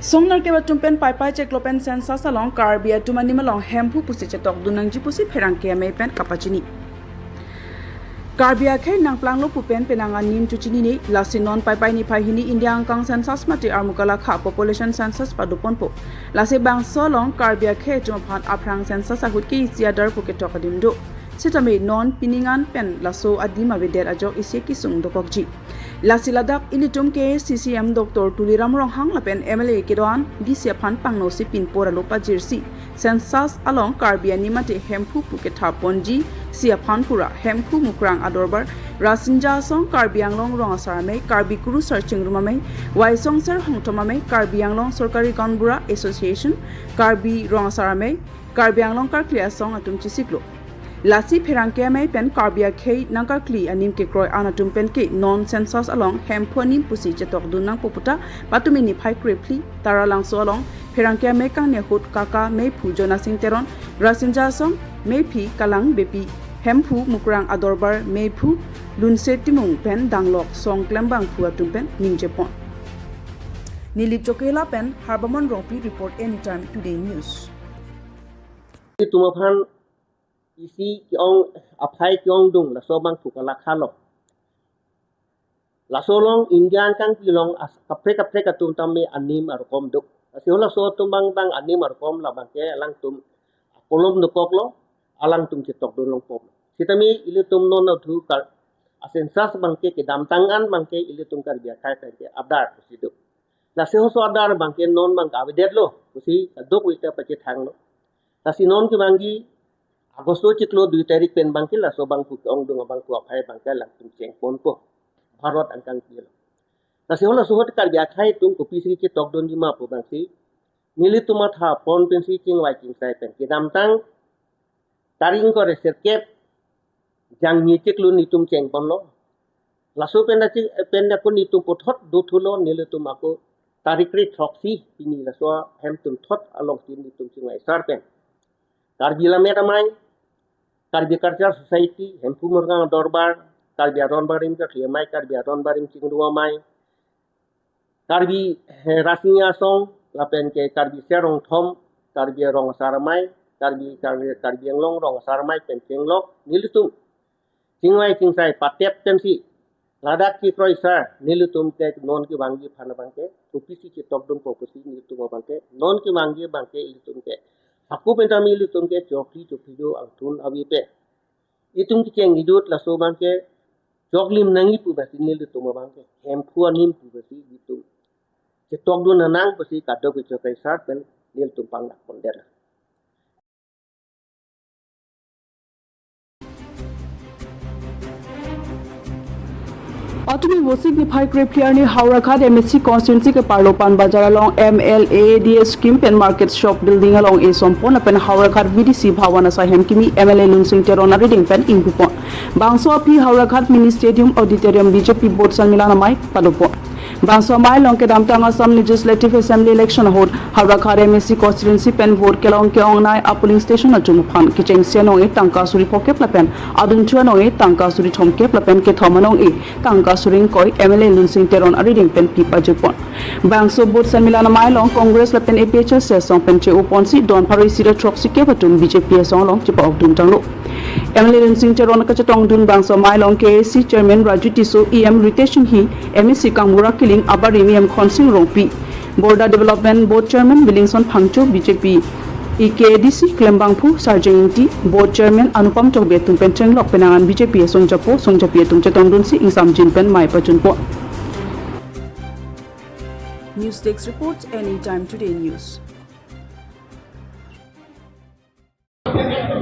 Songnar ke batumpen pai ceklopen sensa salong karbia tumani malong hempu pusi cetok dunang jipusi perang ke pen kapacini. Karbia ke nang planglo pupen penangan nim cucini ni lasinon pai ni hini India angkang sensas mati armukala kha population census padupon po. Lasi bang solong karbia ke tumapan aprang sensas ahut ke isiadar puketok adimdo. Sitame non piningan pen laso adima beder ajok isi kisung dokokji. Lasi ladak ilitum ke CCM Dr. Tuliram Ronghang lapen MLA kidoan di siapan pangno si pinpora lupa jirsi. Sensas along karbia nimate hempu puketha ponji siapan pura hempu mukrang adorbar rasinja song karbiang long rong asarame karbi kuru searching rumame waisong ser hongtomame karbiang long sorkari ganbura association karbi rong asarame karbiang long karklia song atum chisiklo. Lasi perangkeme pen karbia ke nangkar kli anim ke kroy anatum pen ke non census along hemponim pusi cetok dunang poputa patumini phai krepli tara langso along perangkeme kang ne hut kaka me pujona singteron rasinja song me phi kalang bepi hempu mukrang adorbar me phu lunse timung pen danglok song klembang phu atum pen ningjepon Nilip Chokela pen Harbamon Ropi report anytime today news Tumaphan isi kiong apai kiong dung la sobang tukala khalok la solong indian kang pilong as kapre katum tamme anim arkom duk asiola so tumbang bang anim arkom la bangke alang tum kolom nukoklo alang tum chitok dolong pom sitami ili tum non thu kar asensas bangke ke dam tangan bangke ili tum kar bia khai ke abdar kusiduk la seho so abdar bangke non bang ka vedlo kusi duk wita pache thanglo la sinon ke bangi Agosto ciklo 2 tarik pen bangkil la so bang pu ong dung bang ku apai bangkal lang tum cheng pon po Bharat angkang kilo na se hola suhot kar bia khai tum ko pisi ki tok don jima po bangsi nili tuma tha pon pen si king wai king sai pen ki dam tang taring ko reser kep jang ni ciklo ni tum cheng pon lo la so pen da ko ni tum po thot du thulo nili tum ako tarik ri troxi pini la so hem tum thot along tin ni tum ching wai sar pen Karbila metamai Karbi Culture Society, Hempu Murgang Dorbar, Karbi Aron Barim Kakliamai, Karbi Aron Barim Chingduamai, Karbi Rasinya Song, Lapen ke Karbi Serong Tom, Karbi Rong Saramai, Karbi Anglong Rong Saramai, Pen Chenglok, Nilitum, Chingwai Chingsai, Patep Tensi, Ladak Ki Proisa, Nilitum Tek, Non Ki Wangi Panabanke, Tupisi Ki Tokdum Popusi, Nilitum Banke, Non Ki Wangi Banke, Ilitum Tek. Aku pentami litum ke chokli jo angtun awipe itung ki cheng idut la so bangke choklim nangi pu basi ni litum bangke hempu anim pu basi litum ke tok du nanang basi kaddo ke chokai sat ben litum pang nak ponder Atumi Wosik ni Phai Krepliar ni Haurakhat MSC constituency ke Parlopan Bazar along MLA DS Scheme Pen Market Shop Building along A Sompon pen Haurakhat VDC Bhawana Sahem Kimi MLA Lungsing Terona Reading Pen Impupon Bangso Api Haurakhat Mini Stadium Auditorium BJP Board Sanmilana Mai Padupon Bangso Mai Long ke Damtang Assam Legislative Assembly Election hold Haurakhat MSC constituency pen vote ke long ke ongnai a polling station atum phan kicheng senong e tangka suri poke plapen adun chuanong e tangka suri thomke plapen ke thomanong e tangka suring koi MLA Lunsing Teron reading pen pipa jupon Bangso Board Sanmilana Mai Long Congress lapen APHS song pen che uponsi don paroi sira troxi ke batum BJP song long chipa okdun tanglo MLA Lunsing Teron ka chatong dun Bangso Mai Long KAC Chairman Raju Tiso EM Ritesh Hi MEC Kamura Kiling Abarimi M Khonsing Rongpi Border Development Board Chairman Billingson Phangcho BJP EKDC Klembangphu Sarjengti Board Chairman Anupam Chokbe Tumpen Chenglok Penangan BJP Songjapi Tumchetong Dunsi Insam Jinpen Mai Pachunpo News Desk reports anytime today news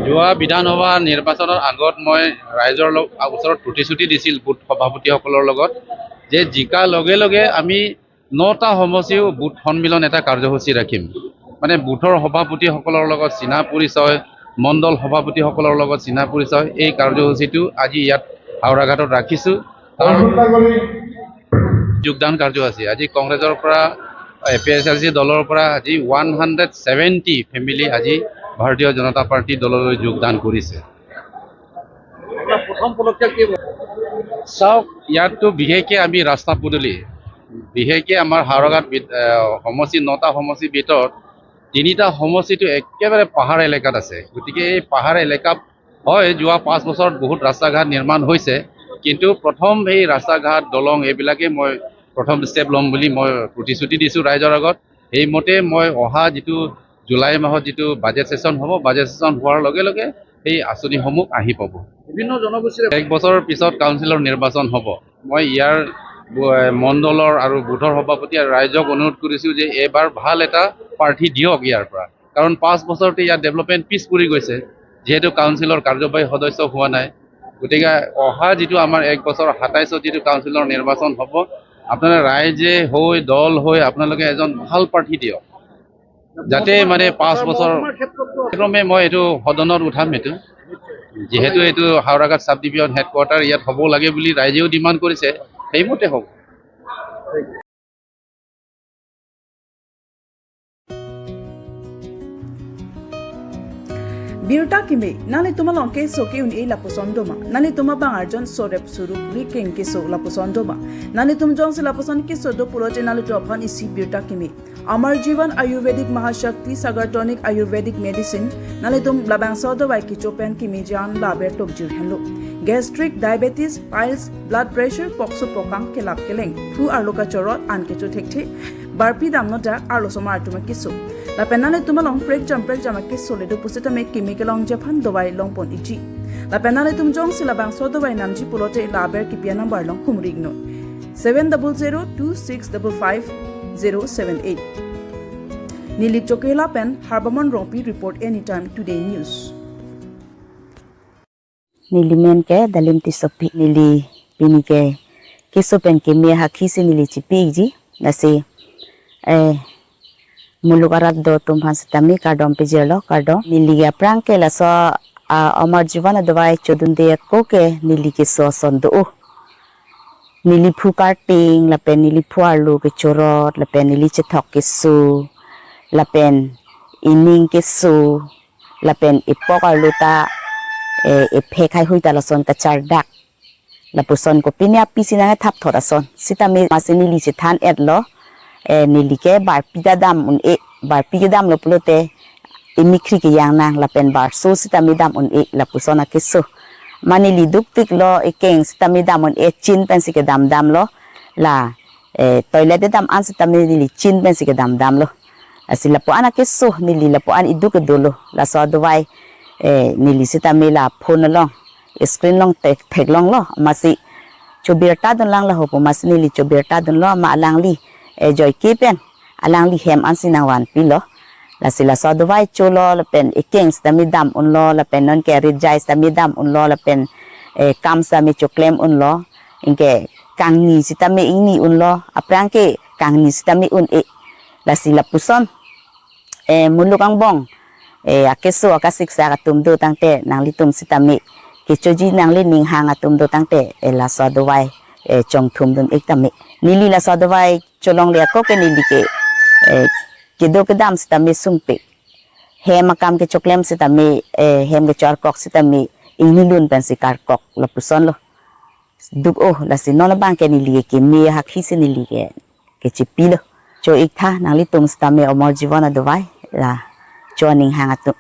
যোৱা বিধানসভা নিৰ্বাচনৰ আগত মই ৰাইজৰ ওচৰত প্ৰতিশ্ৰুতি দিছিল booth সভাপতিসকলৰ লগত যে জিকা লগে লগে আমি 9টা সমষ্টিও বুথ সন্মিলন এটা কাৰ্যসূচী ৰাখিম মানে বুথৰ সভাপতিসকলৰ লগত চিনা পৰিচয় মণ্ডল সভাপতিসকলৰ লগত চিনা পৰিচয় এই কাৰ্যসূচীটো আজি ইয়াত হাওৰাঘাটত ৰাখিছো যোগদান কাৰ্যসূচী আজি কংগ্ৰেছৰ পৰা এপিএছএলচি দলৰ পৰা আজি 170 ফেমিলি আজি ভাৰতীয় জনতা পাৰ্টি দললৈ যোগদান কৰিছে প্ৰথম পদক্ষেপ কি চাওক ইয়াততো বিশেষকৈ আমি ৰাস্তা পদূলি বিশেষকৈ আমাৰ হাওৰাঘাট সমষ্টি 9টা সমষ্টিৰ ভিতৰত 3টা সমষ্টিটো একেবাৰে পাহাৰ এলেকাত আছে গতিকে এই পাহাৰ এলেকাত হয় যোৱা 5 বছৰত বহুত ৰাস্তা ঘাট নিৰ্মাণ হৈছে কিন্তু প্ৰথম এই ৰাস্তা ঘাট দলং এইবিলাকে মই প্ৰথম ষ্টেপ ল'ম বুলি মই প্ৰতিশ্ৰুতি দিছোঁ ৰাইজৰ আগত সেইমতে মই অহা যিটো জুলাই মাহত যিটো বাজেট ছেছন হ'ব বাজেট ছেছন হোৱাৰ লগে লগে এই আঁচনিসমূহ আহি পাব বিভিন্ন জনগোষ্ঠীৰ 1 বছৰৰ পিছত কাউন্সিলৰ নিৰ্বাচন হ'ব মই ইয়াৰ মণ্ডলৰ আৰু বুথৰ সভাপতি আৰু ৰাইজক অনুৰোধ কৰিছোঁ যে এইবাৰ ভাল এটা প্ৰাৰ্থী দিয়ক ইয়াৰ পৰা কাৰণ 5 বছৰতে ইয়াৰ ডেভেলপমেণ্ট পিছ পৰি গৈছে যেহেতু কাউন্সিলৰ কাৰ্যবাহী সদস্য হোৱা নাই গতিকে অহা যিটো আমাৰ 1 বছৰ 27ত যিটো কাউন্সিলৰ নিৰ্বাচন হ'ব আপোনালোকে ৰাইজে হৈ দল হৈ আপোনালোকে এজন ভাল প্ৰাৰ্থী দিয়ক যাতে মানে 5 বছৰ ক্ৰমে মই এইটো সদনত উঠাম এইটো যেহেতু এইটো হাওৰাঘাট সাব ডিভিজন হেডকোৱাৰ্টাৰ ইয়াত হ'ব লাগে বুলি ৰাইজেও ডিমাণ্ড কৰিছে সেইমতে হ'ব Birta Kimbe, Nali Tumalon Keso Kiun E La Posondoma, Nali Tumabang Arjon Sorep Suru, Riking Keso La Posondoma, Nali Tum Jones La Poson Keso do Purote Nali Dropan is Birta Kimbe. Amar Jivan Ayurvedic Mahashakti Sagartonic Ayurvedic Medicine, Nali Tum Labang Sodo by Kichopen Kimijan Laber Tokjur Hello. Gastric, diabetes, piles, blood pressure, poxo pokang kelap keleng, fu arloka chorot an kecho tekte, barpi damnota arlosomar tuma kiso. La penale tumalong prek jam kiso le do puseta me kimikelong Japan dowai long pon iji. La penale tum jong silabang so dowai namji pulote laber kipia number long kumrigno. 70026555078. Nilip Chokela Pen, Harbamon Rompi report anytime today news. Nili men ke dalim ti sopi nili pini ke kisopen ke me hakisi nili chipi ji nasi mulukarat do tumhan sitami kardom pejelo kardom nili ya prang ke la so amar jivan dawai chodun de ko ke nili ke so sondo nili phu karting la pen nili phuarlu ke chorot la pen nili chethok ke su la pen ining ke su la pen ipokarlu ta phek hai hui ta la son ka char dak la puson ko pinya pisina thap thora son sitami masini li che than et lo nili ke bar pida dam un e bar pi ke dam lo plote imikri ke yang nang la pen bar so sitami dam un e la pusona ke so mani li duk tik lo e keng sitami dam un e chin pen si ke dam dam lo la toilet de dam an sitami li chin pen si ke dam dam lo asila po ana ke so nili la po an iduk ke dolo la so dwai nili sitami la phone long screen long tek long lo masi chobirta don lang la hopo mas nili chobirta don lo ma lang li joy kipen alang li hem ansina wan pilo la sila so dwai cholo la pen ekeng stami dam un lo la pen non ke rijai stami dam un lo la pen kam stami choklem un lo inke kangni sitami ingni un lo aprang ke kangni sitami un e la sila puson mulukang bong akeso akasiksa katum do tangte nang litum sitami kichoji nang le ning hang atum do tangte la so dwai chong thum dun ektami nili la so dwai cholong le ko ke nili ke do ke dam sitami sungpe he makam ke choklem sitami hem ke char kok sitami inilun pen sikar kok la puson lo duk la sinon la bang ke nili ke me hakhi se nili ke chipilo cho iktha nang litum sitami omor jiwana dwai la cho ning hang atum